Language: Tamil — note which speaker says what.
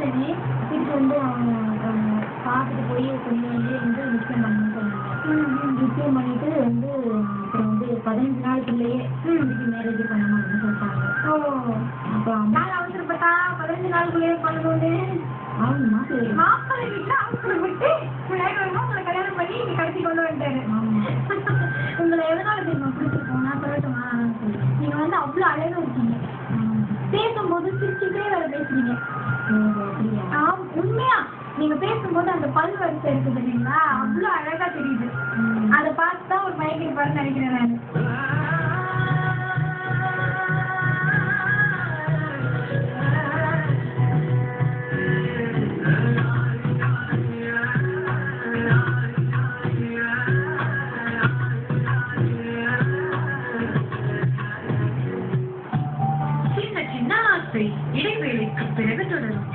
Speaker 1: சரி.
Speaker 2: திருப்பி வந்து அவங்க பார்த்துட்டு போய் கொஞ்சம் வந்து நிச்சயம் பண்ணணும்னு சொன்னாங்க. நிச்சயம் பண்ணிட்டு வந்து அப்புறம் வந்து 15 நாளுக்குள்ளேயே திருப்பி மேரேஜ் பண்ணணும் அப்படின்னு சொல்லிட்டாங்க.
Speaker 1: ஓ,
Speaker 2: அப்புறம்
Speaker 1: நான் அவசரப்பட்டா 15 நாளுக்குள்ளேயே பண்ணணும்னு
Speaker 2: ஆகுமா சரி.
Speaker 1: மாப்பிள்ளை வீட்டுல அவசரப்பட்டு வேகமா உங்களை கல்யாணம் பண்ணி நீ கடைசி கொண்டு வந்துட்டாரு. உங்களை எதனால தெரியுமா பிடிச்சிருக்கோம் நான் சொல்லட்டுமா? நீங்க வந்து அவ்வளவு அழகா இருக்கீங்க. பேசும்போது சிரிச்சுட்டே வேற பேசுறீங்க. உண்மையா நீங்க பேசும்போது அந்த பல் வரிசை இருக்கு தெரியுங்களா, அவ்வளவு அழகா தெரியுது. அதை பார்த்துதான் ஒரு மயக்கம் பாருன்னு நினைக்கிறேன் நான்.
Speaker 3: சின்ன சின்ன ஆசை இடைவேளைக்கு பிறகு தொடரும்.